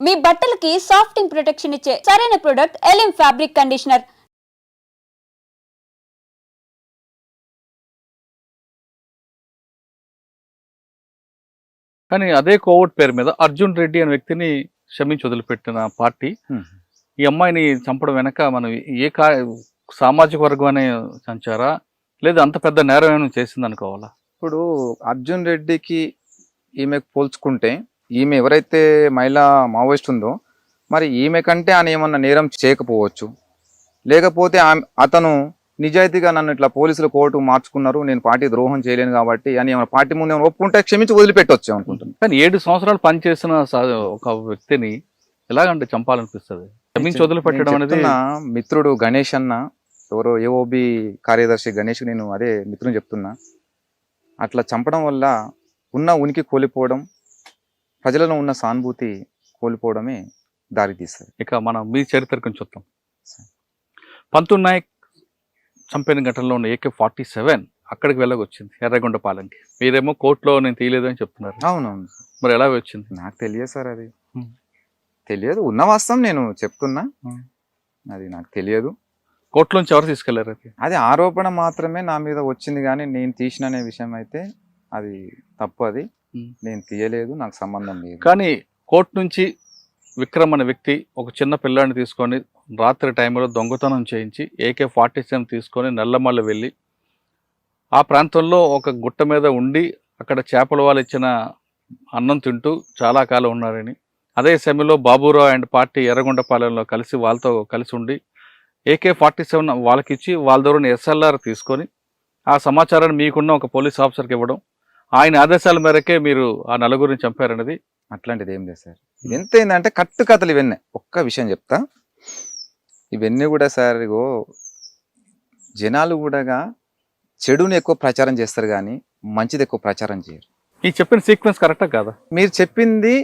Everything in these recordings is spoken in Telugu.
మీ బట్టలకి సాఫ్టింగ్ ప్రొటెక్షన్ ఇచ్చే సరైన ప్రొడక్ట్ ఎలిమ్ ఫ్యాబ్రిక్ కండిషనర్. కానీ అదే కోవట్ పేరు మీద అర్జున్ రెడ్డి అనే వ్యక్తిని క్షమించి వదిలిపెట్టిన పార్టీ ఈ అమ్మాయిని చంపడం వెనక మనం ఏ సామాజిక వర్గాన్ని చంచారా లేదా అంత పెద్ద నేరం ఏమైనా చేసింది అనుకోవాలా? ఇప్పుడు అర్జున్ రెడ్డికి ఈమెకు పోల్చుకుంటే ఈమె ఎవరైతే మహిళా మావోయిస్ట్ ఉందో మరి ఈమె కంటే ఆయన ఏమన్నా నేరం చేయకపోవచ్చు, లేకపోతే అతను నిజాయితీగా నన్ను ఇట్లా పోలీసులు కోర్టు మార్చుకున్నారు, నేను పార్టీ ద్రోహం చేయలేను కాబట్టి అని ఏమైనా పార్టీ ముందు ఏమైనా ఒప్పుకుంటే క్షమించి వదిలిపెట్టవచ్చు అనుకుంటున్నాను. కానీ 7 సంవత్సరాలు పనిచేసిన ఒక వ్యక్తిని ఎలాగంటే చంపాలనిపిస్తుంది? క్షమించి వదిలిపెట్టడం అనేది మిత్రుడు గణేష్ అన్న ఎవరో ఏఓబి కార్యదర్శి గణేష్, నేను అదే మిత్రుని చెప్తున్నా, అట్లా చంపడం వల్ల ఉన్న ఉనికి కోల్పోవడం, ప్రజలలో ఉన్న సానుభూతి కోల్పోవడమే దారి తీస్తుంది. ఇక మనం మీ చరిత్ర కొంచెం చూద్దాం. పంతు నాయక్ చంపిన ఘటనలో ఉన్న AK-47 అక్కడికి వెళ్ళకొచ్చింది ఎర్రగొండపాలెంకి. మీరేమో కోర్టులో నేను తీయలేదు అని చెప్తున్నారు. అవునవును. మరి ఎలా వచ్చింది? నాకు తెలియదు సార్, అది తెలియదు. ఉన్న వాస్తవం నేను చెప్తున్నా, అది నాకు తెలియదు. కోర్టులోంచి ఎవరు తీసుకెళ్లారు? అది ఆరోపణ మాత్రమే నా మీద వచ్చింది, కానీ నేను తీసిన అనే విషయం అయితే అది తప్పు. అది నేను తీయలేదు, నాకు సంబంధం లేదు. కానీ కోర్టు నుంచి విక్రమ్ అనే వ్యక్తి ఒక చిన్న పిల్లాడిని తీసుకొని రాత్రి టైంలో దొంగతనం చేయించి AK-47 తీసుకొని నల్లమల్ల వెళ్ళి ఆ ప్రాంతంలో ఒక గుట్ట మీద ఉండి అక్కడ చేపల వాళ్ళు ఇచ్చిన అన్నం తింటూ చాలా కాలం ఉన్నారని, అదే సమయంలో బాబురావు అండ్ పార్టీ ఎర్రగొండపాలెంలో కలిసి వాళ్ళతో కలిసి ఉండి AK-47 వాళ్ళకిచ్చి వాళ్ళ ద్వారా SLR తీసుకొని ఆ సమాచారాన్ని మీకున్న ఒక పోలీస్ ఆఫీసర్కి ఇవ్వడం, ఆయన ఆదేశాల మేరకే మీరు ఆ నలుగురిని చంపారనేది. అట్లాంటిది ఏం లేదు సార్. ఎంత ఏంటంటే కట్టు కథలు ఇవన్నీ. ఒక్క విషయం చెప్తా, ఇవన్నీ కూడా సార్ ఇగో జనాలు కూడా చెడుని ఎక్కువ ప్రచారం చేస్తారు కానీ మంచిది ఎక్కువ ప్రచారం చేయరు. ఈ చెప్పిన సీక్వెన్స్ కరెక్టా కాదా? మీరు చెప్పింది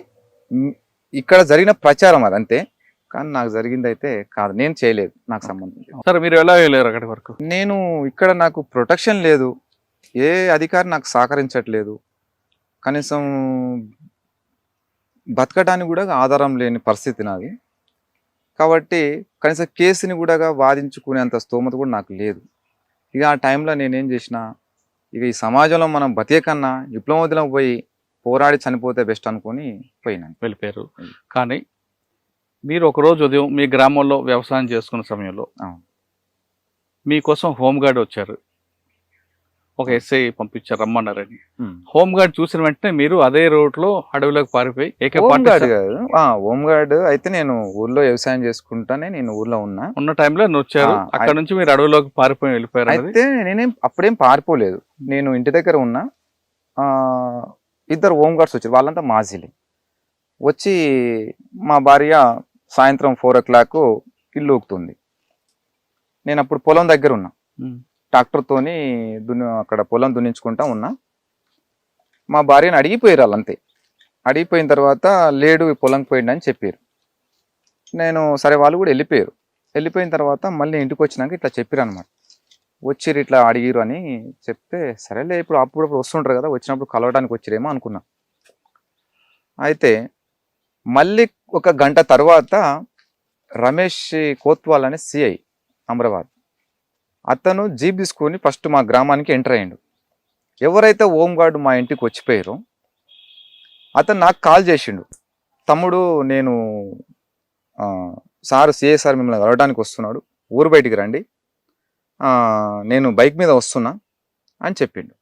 ఇక్కడ జరిగిన ప్రచారం అది అంతే, కానీ నాకు జరిగింది అయితే కాదు, నేను చేయలేదు, నాకు సంబంధం. సరే, మీరు ఎలా వెళ్ళారు అక్కడి వరకు? నేను ఇక్కడ నాకు ప్రొటెక్షన్ లేదు, ఏ అధికారి నాకు సహకరించట్లేదు, కనీసం బతకడానికి కూడా ఆధారం లేని పరిస్థితి నాది. కాబట్టి కనీసం కేసుని కూడా వాదించుకునేంత స్తోమత కూడా నాకు లేదు. ఇక ఆ టైంలో నేనేం చేసిన, ఇక ఈ సమాజంలో మనం బతికే కన్నా విప్లవోద్యమం పోయి పోరాడి చనిపోతే బెస్ట్ అనుకొని పోయినాను, వెళ్ళిపోయారు. కానీ మీరు ఒకరోజు ఉదయం మీ గ్రామంలో వ్యవసాయం చేసుకున్న సమయంలో మీకోసం హోంగార్డ్ వచ్చారు, ఒక SI పంపించారు రమ్మన్నారని. హోంగార్డ్ చూసిన వెంటనే మీరు అదే రోడ్లో అడవిలోకి పారిపోయి హోంగార్డ్ అయితే నేను ఊర్లో వ్యవసాయం చేసుకుంటానే, నేను ఊర్లో ఉన్న టైంలో వచ్చారు. అక్కడ నుంచి మీరు అడవిలోకి పారిపోయి వెళ్ళిపోయారు. అయితే నేనేం అప్పుడేం పారిపోలేదు, నేను ఇంటి దగ్గర ఉన్నా. 2 హోంగార్డ్స్ వచ్చారు, వాళ్ళంతా మాజీలే. వచ్చి మా భార్య సాయంత్రం 4 o'clock ఇల్లు ఊకుతుంది. నేను అప్పుడు పొలం దగ్గర ఉన్నా, ట్రాక్టర్తోని అక్కడ పొలం దున్నించుకుంటా ఉన్నా. మా భార్యని అడిగిపోయారు వాళ్ళంతే. అడిగిపోయిన తర్వాత లేడు, పొలంకి పోయిండు అని చెప్పారు. నేను సరే, వాళ్ళు కూడా వెళ్ళిపోయారు. వెళ్ళిపోయిన తర్వాత మళ్ళీ ఇంటికి వచ్చినాక ఇట్లా చెప్పారు అనమాట, వచ్చిర్రు ఇట్లా అడిగిరు అని చెప్తే, సరేలే ఇప్పుడు అప్పుడప్పుడు వస్తుంటారు కదా, వచ్చినప్పుడు కలవడానికి వచ్చిరేమో అనుకున్నా. అయితే మళ్ళీ 1 గంట తర్వాత రమేష్ కోత్వాల్ అనే CI అమరాబాద్, అతను జీప్ తీసుకొని ఫస్ట్ మా గ్రామానికి ఎంటర్ అయ్యిండు. ఎవరైతే హోంగార్డు మా ఇంటికి వచ్చిపోయారో అతను నాకు కాల్ చేసిండు, తమ్ముడు నేను CI సార్ మిమ్మల్ని కలవడానికి వస్తున్నాడు, ఊరు బయటికి రండి, నేను బైక్ మీద వస్తున్నా అని చెప్పిండు.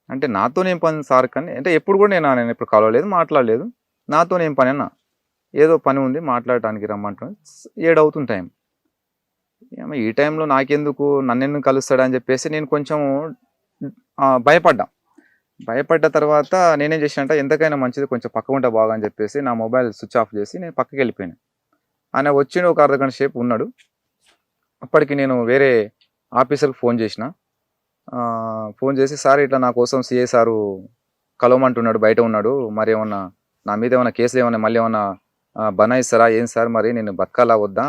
అంటే నాతోనేం పని సార్, కానీ అంటే ఎప్పుడు కూడా నేను ఎప్పుడు కలవలేదు, మాట్లాడలేదు. నాతోనేం పని అన్నా, ఏదో పని ఉంది మాట్లాడటానికి రమ్మంటున్నా. 7 అవుతుంది టైం. ఈ టైంలో నాకెందుకు, నన్నెందుకు కలుస్తాడని చెప్పేసి నేను కొంచెం భయపడ్డ తర్వాత నేనేం చేసినంటే, ఎంతకైనా మంచిది కొంచెం పక్క ఉంటే బాగా అని చెప్పేసి నా మొబైల్ స్విచ్ ఆఫ్ చేసి నేను పక్కకి వెళ్ళిపోయాను. ఆయన వచ్చిండు, ఒక అర్ధగంట సేపు ఉన్నాడు. అప్పటికి నేను వేరే ఆఫీసర్కి ఫోన్ చేసి సార్ ఇట్లా నా కోసం CI సారు కలవమంటున్నాడు, బయట ఉన్నాడు, మరి ఏమన్నా నా మీద ఏమైనా కేసులు ఏమన్నా మళ్ళీ ఏమన్నా బనాయిస్తారా ఏం సార్, మరి నేను బతకాలా వద్దా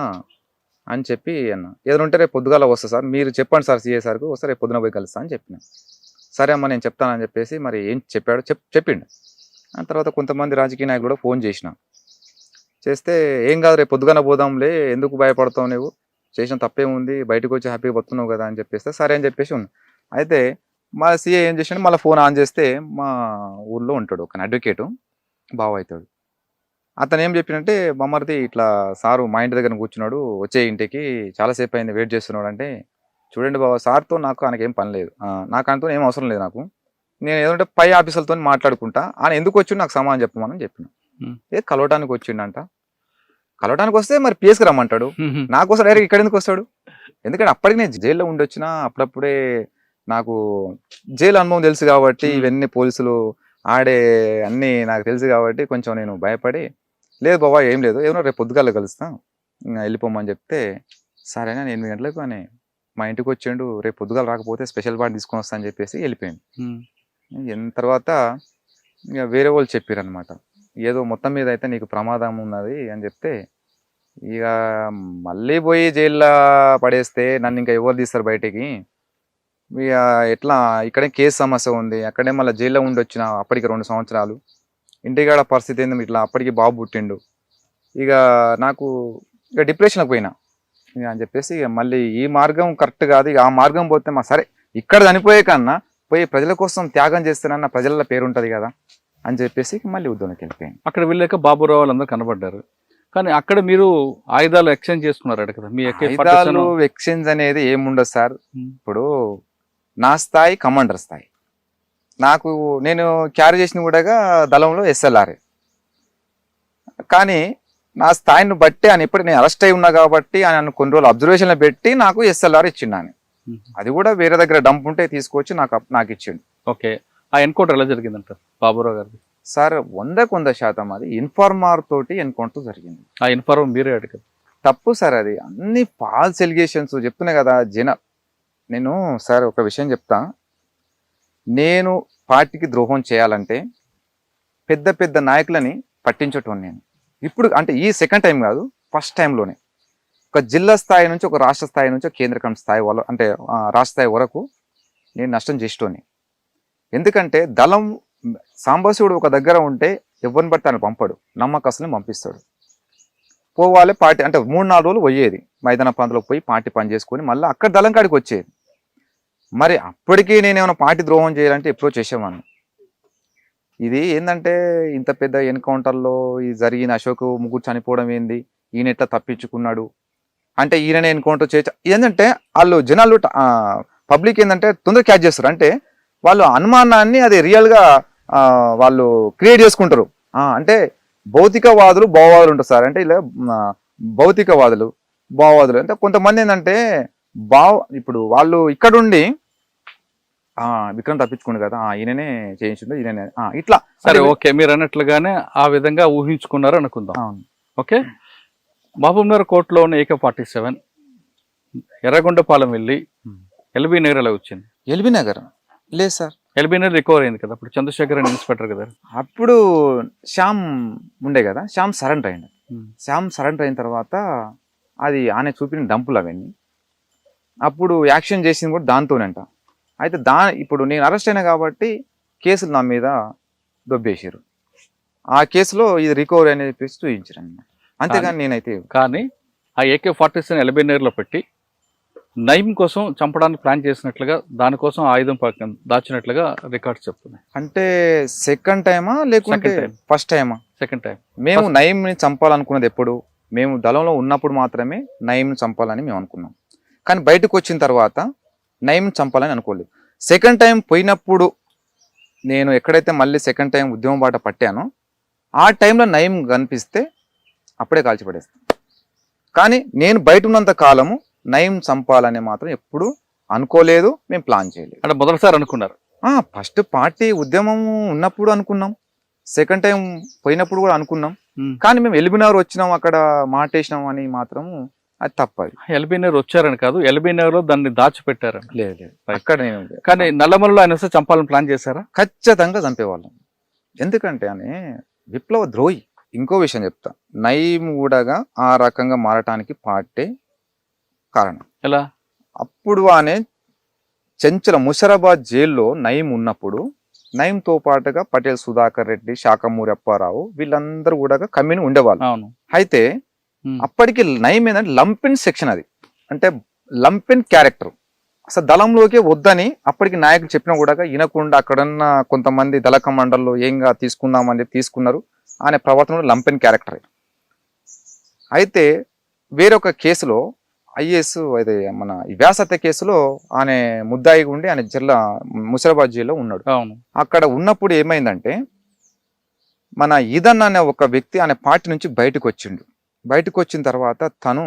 అని చెప్పి అన్న. ఏదైనా ఉంటే రేపు పొద్దుగాల వస్తా సార్, మీరు చెప్పండి సార్ CI సార్కు, వస్తే రేపు పొద్దున పోయి కలుస్తా అని చెప్పిన. సరే అమ్మ నేను చెప్తానని చెప్పేసి మరి ఏం చెప్పాడు చెప్పిండు. ఆ తర్వాత కొంతమంది రాజకీయ నాయకులు కూడా ఫోన్ చేస్తే ఏం కాదు రేపు పొద్దుగానే పోదాంలే, ఎందుకు భయపడతావు నువ్వు, చేసిన తప్పేముంది, బయటకు వచ్చి హ్యాపీగా బతున్నావు కదా అని చెప్పేస్తే సరే అని చెప్పేసి ఉన్నా. అయితే మా సీఏ ఏం చేసాడు, మళ్ళీ ఫోన్ ఆన్ చేస్తే మా ఊళ్ళో ఉంటాడు ఒక అడ్వకేటు, బావ అవుతాడు. అతను ఏం చెప్పినంటే, మమ్మర్ది ఇట్లా సారు మా ఇంటి దగ్గర కూర్చున్నాడు, వచ్చే ఇంటికి చాలాసేపు అయింది వెయిట్ చేస్తున్నాడు అంటే, చూడండి బావ, సార్తో నాకు ఆయనకేం పని లేదు, నాకు ఆయనతో ఏం అవసరం లేదు, నాకు నేను ఏదంటే పై ఆఫీసర్లతో మాట్లాడుకుంటా, ఆయన ఎందుకు వచ్చిండు నాకు సమాధానం చెప్పమని చెప్పిన. కలవటానికి వచ్చిండంట, కలవటానికి వస్తే మరి పిఎస్కి రమ్మంటాడు, నాకు వస్తాడు డైరెక్ట్ ఇక్కడ ఎందుకు వస్తాడు, ఎందుకంటే అప్పటికి నేను జైల్లో ఉండొచ్చినా, అప్పుడప్పుడే నాకు జైలు అనుభవం తెలుసు కాబట్టి, ఇవన్నీ పోలీసులు ఆడే అన్నీ నాకు తెలుసు కాబట్టి కొంచెం నేను భయపడి, లేదు బాబా ఏం లేదు, ఏమన్నా రేపు పొద్దుగాల కలుస్తాం వెళ్ళిపోమని చెప్తే, సరేనా 8 గంటలకు అని మా ఇంటికి వచ్చిండు, రేపు పొద్దుగాల రాకపోతే స్పెషల్ బాడీ తీసుకొని వస్తా అని చెప్పేసి వెళ్ళిపోయింది. తర్వాత ఇక వేరే వాళ్ళు చెప్పారనమాట, ఏదో మొత్తం మీద అయితే నీకు ప్రమాదం ఉన్నది అని చెప్తే, ఇక మళ్ళీ పోయి జైల్లో పడేస్తే నన్ను ఇంకా ఎవరు తీస్తారు బయటికి, ఇక ఎట్లా ఇక్కడే కేసు సమస్య ఉంది, అక్కడే మళ్ళీ జైల్లో ఉండి వచ్చిన అప్పటికి 2 సంవత్సరాలు, ఇంటికాడ పరిస్థితి ఏందో ఇట్లా, అప్పటికి బాబు పుట్టిండు, ఇక నాకు ఇక డిప్రెషన్కి పోయినా ఇక అని చెప్పేసి, ఇక మళ్ళీ ఈ మార్గం కరెక్ట్ కాదు, ఇక ఆ మార్గం పోతే మా సరే ఇక్కడ చనిపోయే కన్నా పోయి ప్రజల కోసం త్యాగం చేస్తానన్న ప్రజల పేరు ఉంటుంది కదా అని చెప్పేసి మళ్ళీ ఉద్యోగంకి వెళ్ళిపోయాను. అక్కడ వెళ్ళాక బాబురావు వాళ్ళందరూ కనబడ్డారు, కానీ అక్కడ మీరు ఆయుధాలు ఎక్స్చేంజ్ చేసుకున్నారు కదా, మీ ఆయుధాలు ఎక్స్చేంజ్ అనేది ఏముండదు సార్. ఇప్పుడు నా స్థాయి కమాండర్ స్థాయి, నాకు నేను క్యారీ చేసిన కూడా దళంలో SLR, కానీ నా స్థాయిని బట్టి ఆయన ఇప్పుడు నేను అరెస్ట్ అయి ఉన్నా కాబట్టి ఆయన కొన్ని రోజులు అబ్జర్వేషన్లో పెట్టి నాకు SLR ఇచ్చిండు ఆయన, అది కూడా వేరే దగ్గర డంప్ ఉంటే తీసుకొచ్చి నాకు ఇచ్చిండు. ఓకే, ఆ ఎన్కౌంటర్ ఎలా జరిగిందంట బాబురావు గారి? సార్ 100% అది ఇన్ఫార్మర్ తోటి ఎన్కౌంటర్ జరిగింది. ఆ ఇన్ఫార్మర్ మీరే అడిగారు? తప్పు సార్, అది అన్ని ఫాల్స్ ఎలిగేషన్స్ చెప్తున్నాయి కదా నేను సార్ ఒక విషయం చెప్తా, నేను పార్టీకి ద్రోహం చేయాలంటే పెద్ద పెద్ద నాయకులని పట్టించటం నేను ఇప్పుడు, అంటే ఈ సెకండ్ టైం కాదు, ఫస్ట్ టైంలోనే ఒక జిల్లా స్థాయి నుంచి, ఒక రాష్ట్ర స్థాయి నుంచి, కేంద్ర కమిటీ స్థాయి అంటే రాష్ట్ర స్థాయి వరకు నేను నష్టం చేసేటోని. ఎందుకంటే దళం సాంబశివుడు ఒక దగ్గర ఉంటే ఎవరిని బట్టి ఆయన పంపడు, నమ్మకస్తుని పంపిస్తాడు. పోవాలి పార్టీ అంటే 3-4 రోజులు పోయేది, మైదాన ప్రాంతంలోకి పోయి పార్టీ పని చేసుకొని మళ్ళీ అక్కడ దళం కాడికి వచ్చేది. మరి అప్పటికీ నేనేమైనా పార్టీ ద్రోహం చేయాలంటే ఎప్పుడో చేసేవాడిని. ఇది ఏంటంటే ఇంత పెద్ద ఎన్కౌంటర్లో ఈ జరిగిన అశోక్ ముగ్గురు చనిపోవడం ఏంది, ఈయన ఎట్లా తప్పించుకున్నాడు అంటే, ఈయననే ఎన్కౌంటర్ చేయొచ్చు ఏంటంటే వాళ్ళు జనాలు పబ్లిక్ ఏంటంటే తొందరగా క్యాచ్ చేస్తారు, అంటే వాళ్ళు అనుమానాన్ని అది రియల్గా వాళ్ళు క్రియేట్ చేసుకుంటారు. అంటే భౌతికవాదులు భావవాదులు ఉంటారు సార్, అంటే ఇలా భౌతికవాదులు భావవాదులు అంటే కొంతమంది ఏంటంటే ఇప్పుడు వాళ్ళు ఇక్కడుండి విక్రమ్ తప్పించుకోండి కదా, ఈయననే చేయించిండు, ఈయననే ఇట్లా. సరే ఓకే, మీరు అన్నట్లుగానే ఆ విధంగా ఊహించుకున్నారు అనుకుందాం. ఓకే, మహబూబ్నగర్ కోర్టులో ఉన్న AK-47 ఎర్రగొండపాలెం వెళ్ళి ఎల్బీ నగర్ ఎలా వచ్చింది? ఎల్బీ నగర్ లేదు సార్, ఎల్బీ నగర్ రికవర్ అయింది కదా, అప్పుడు చంద్రశేఖర్ అని ఇన్స్పెక్టర్ కదా, అప్పుడు శ్యామ్ ఉండే కదా, శ్యామ్ సరెండర్ అయింది. శ్యామ్ సరెండర్ అయిన తర్వాత అది ఆయన చూపిన డంపులు అవన్నీ, అప్పుడు యాక్షన్ చేసింది కూడా దాంతోనంట. అయితే ఇప్పుడు నేను అరెస్ట్ అయినా కాబట్టి కేసులు నా మీద దొబ్బేసారు, ఆ కేసులో ఇది రికవరీ అనేది చెప్పేసి చూపించారు అన్నమాట. అంతేగాని నేనైతే కానీ ఆ AK-47 ఎల్బీ నగర్లో పెట్టి నయం కోసం చంపడానికి ప్లాన్ చేసినట్లుగా, దానికోసం ఆయుధం దాచినట్లుగా రికార్డ్స్ చెప్తున్నాయి. అంటే సెకండ్ టైమా లేకుంటే ఫస్ట్ టైమా? Second time. మేము నయంని చంపాలనుకున్నది ఎప్పుడు, మేము దళంలో ఉన్నప్పుడు మాత్రమే నయంని చంపాలని మేము అనుకున్నాం, కానీ బయటకు వచ్చిన తర్వాత నయంని చంపాలని అనుకోలేదు. సెకండ్ టైం పోయినప్పుడు నేను ఎక్కడైతే మళ్ళీ సెకండ్ టైం ఉద్యమం బాట పట్టానో ఆ టైంలో నయం కనిపిస్తే అప్పుడే కాల్చిపడేస్తాను, కానీ నేను బయట ఉన్నంత కాలము నయం చంపాలని మాత్రం ఎప్పుడు అనుకోలేదు, మేము ప్లాన్ చేయలేదు. అంటే మొదటిసారి అనుకున్నారు? ఫస్ట్ పార్టీ ఉద్యమం ఉన్నప్పుడు అనుకున్నాం, సెకండ్ టైం పోయినప్పుడు కూడా అనుకున్నాం, కానీ మేము ఎల్బీ నగర్ వచ్చినాం అక్కడ మాటేసినాం అని మాత్రము అది తప్పది. ఎల్బీ నగర్ వచ్చారని కాదు, ఎల్బీ నగర్ లో దాన్ని దాచిపెట్టారని. లేదు అక్కడ నేను, కానీ నల్లమలలో ఆయన వస్తే చంపాలని ప్లాన్ చేశారా? ఖచ్చితంగా చంపేవాళ్ళం, ఎందుకంటే అని విప్లవ ద్రోహి. ఇంకో విషయం చెప్తా, నయీం కూడా ఆ రకంగా మారటానికి పార్టీ కారణం. ఎలా? అప్పుడు అనే చెంచల ముషరాబాద్ జైల్లో నయీం ఉన్నప్పుడు నయీంతో పాటుగా పటేల్ సుధాకర్ రెడ్డి, శాఖమూరి అప్పారావు వీళ్ళందరూ కూడా కమ్యూని ఉండేవాళ్ళు. అయితే అప్పటికి నయం ఏంటంటే లంపిన్ సెక్షన్, అది అంటే లంపిన్ క్యారెక్టర్. అసలు దళంలోకి వద్దని అప్పటికి నాయకులు చెప్పినా కూడా వినకుండా అక్కడున్న కొంతమంది దళ కమాండర్లు ఏంగా తీసుకుందామని చెప్పి తీసుకున్నారు. ఆయన ప్రవర్తన లంపిన్ క్యారెక్టర్. అయితే వేరొక కేసులో ఐఏఎస్ అయితే మన వ్యాసత్య కేసులో ఆయన ముద్దాయిగా ఉండి ఆయన ముషిరాబాద్ జైల్లో ఉన్నాడు. అక్కడ ఉన్నప్పుడు ఏమైందంటే మన ఈదన్ అనే ఒక వ్యక్తి ఆయన పార్టీ నుంచి బయటకు వచ్చిండు. బయటకు వచ్చిన తర్వాత తను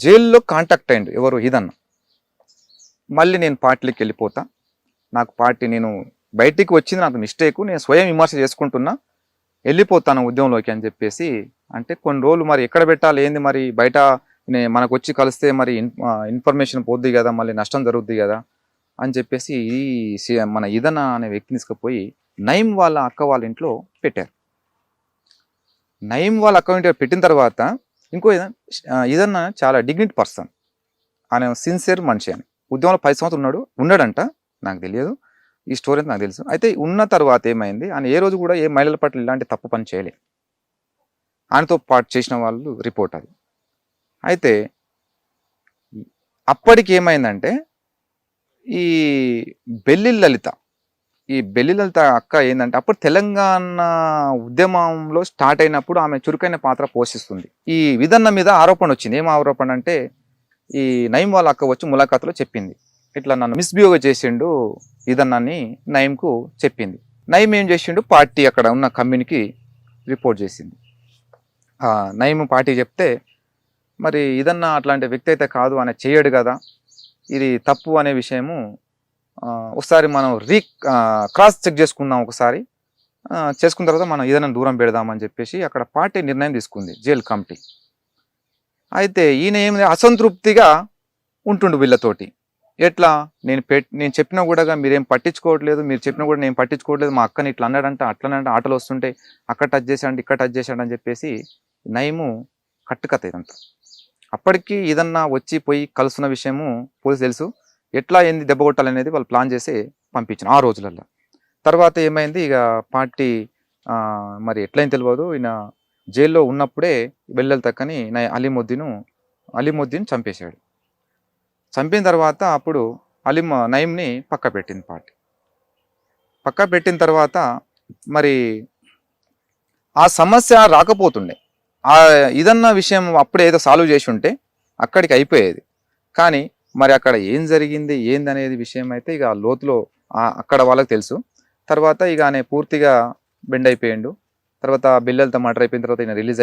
జైల్లో కాంటాక్ట్ అయ్యిండు. ఎవరు? ఈదన్న. మళ్ళీ నేను పార్టీలోకి వెళ్ళిపోతా, నాకు పార్టీ, నేను బయటికి వచ్చింది నాకు మిస్టేక్, నేను స్వయం విమర్శ చేసుకుంటున్నా, వెళ్ళిపోతాను ఉద్యమంలోకి అని చెప్పేసి. అంటే కొన్ని రోజులు మరి ఎక్కడ పెట్టాలి ఏంది, మరి బయట మనకు వచ్చి కలిస్తే మరి ఇన్ఫర్మేషన్ పోద్ది కదా, మళ్ళీ నష్టం జరుగుద్ది కదా అని చెప్పేసి మన ఈదన్న అనే వ్యక్తిని తీసుకుపోయి నయీం వాళ్ళ అక్క వాళ్ళ ఇంట్లో పెట్టారు. నయీం వాళ్ళ అక్క ఇంట్లో పెట్టిన తర్వాత ఇంకో ఈదన్న చాలా డిగ్నిటీ పర్సన్, ఆయన సిన్సియర్ మనిషి అని. ఉద్యమంలో 10 సంవత్సరాలు ఉన్నాడంట, నాకు తెలియదు, ఈ స్టోరీ నాకు తెలుసు. అయితే ఉన్న తర్వాత ఏమైంది, ఆయన ఏ రోజు కూడా ఏ మహిళల పట్ల ఇలాంటి తప్పు పని చేయలేదు. ఆయనతో పాటు చేసిన వాళ్ళు రిపోర్ట్ అది. అయితే అప్పటికి ఏమైందంటే ఈ బెల్లి లలిత అక్క ఏంటంటే అప్పుడు తెలంగాణ ఉద్యమంలో స్టార్ట్ అయినప్పుడు ఆమె చురుకైన పాత్ర పోషిస్తుంది. ఈ విధన్న మీద ఆరోపణ వచ్చింది. ఏం ఆరోపణ అంటే ఈ నయీం వాళ్ళ అక్క వచ్చి ములాఖాతులో చెప్పింది, ఇట్లా నన్ను మిస్బిహేవ్ చేసిండు ఈదన్నని నయీంకు చెప్పింది. నయీం ఏం చేసిండు, పార్టీ అక్కడ ఉన్న కమ్యూనికి రిపోర్ట్ చేసింది. నయీం పార్టీ చెప్తే మరి ఈదన్న అట్లాంటి వ్యక్తి అయితే కాదు, ఆయన చేయడు కదా, ఇది తప్పు అనే విషయము ఒకసారి మనం క్రాస్ చెక్ చేసుకుందాం, ఒకసారి చేసుకున్న తర్వాత మనం ఈదన్న దూరం పెడదామని చెప్పేసి అక్కడ పార్టీ నిర్ణయం తీసుకుంది, జైలు కమిటీ. అయితే ఈయన ఏమి అసంతృప్తిగా ఉంటుండు వీళ్ళతోటి. ఎట్లా, నేను చెప్పినా కూడా మీరేం పట్టించుకోవట్లేదు, మీరు చెప్పినా కూడా నేను పట్టించుకోవట్లేదు, మా అక్కని ఇట్లా అన్నాడంట అట్లనంటే, ఆటలు వస్తుంటే అక్కడ టచ్ చేశాడు ఇక్కడ టచ్ చేశాడు అని చెప్పేసి నయీము కట్టుకథ ఇదంతా. అప్పటికి ఏదన్నా వచ్చి పోయి కలుస్తున్న విషయము పోలీసు తెలుసు, ఎట్లా ఏంది దెబ్బ కొట్టాలనేది వాళ్ళు ప్లాన్ చేసి పంపించిన ఆ రోజులలో. తర్వాత ఏమైంది, ఇక పార్టీ మరి ఎట్లయినా తెలియదు, ఈయన జైల్లో ఉన్నప్పుడే వెళ్ళలు తక్కని అలీముద్దీన్ చంపేశాడు. చంపిన తర్వాత అప్పుడు నయీంని పక్క పెట్టింది పార్టీ. పక్క పెట్టిన తర్వాత మరి ఆ సమస్య రాకపోతుండే, ఇదన్న విషయం అప్పుడే ఏదో సాల్వ్ చేసి ఉంటే అక్కడికి అయిపోయేది. కానీ మరి అక్కడ ఏం జరిగింది ఏందనేది విషయం అయితే ఇక లోతులో అక్కడ వాళ్ళకి తెలుసు. తర్వాత ఇక ఆయన పూర్తిగా బెండ్ అయిపోయిండు. తర్వాత బిల్లలతో మర్డర్ అయిపోయిన తర్వాత ఈయన రిలీజ్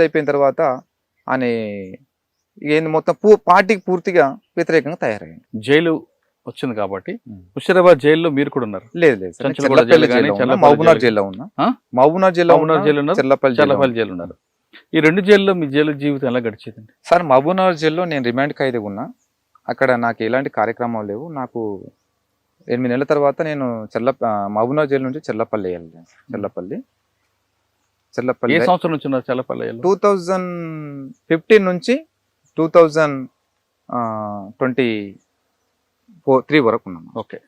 అయిపోయిన తర్వాత ఆయన ఏంది మొత్తం పార్టీకి పూర్తిగా వ్యతిరేకంగా తయారయ్యింది. జైలు వచ్చింది కాబట్టి ముషిరాబాద్ జైల్లో మీరు కూడా ఉన్నారు? లేదు, మహబూబ్నగర్ జైల్లో ఉన్నా, చెర్లపల్లి జైలు ఉన్నారు. ఈ 2 జైల్లో మీ జైలు జీవితం ఎలా గడిచేదండి? సార్, మహబూబ్నగర్ జైల్లో నేను రిమాండ్ ఖైదీగా ఉన్నా. అక్కడ నాకు ఎలాంటి కార్యక్రమాలు లేవు. నాకు 8 నెలల తర్వాత నేను మహబూబ్నగర్ జైలు నుంచి చెర్లపల్లి వెళ్ళాను. ఏ సంవత్సరం నుంచి ఉన్నారు చెర్లపల్లి? 2015 నుంచి 2023 వరకు ఉన్నాను. ఓకే.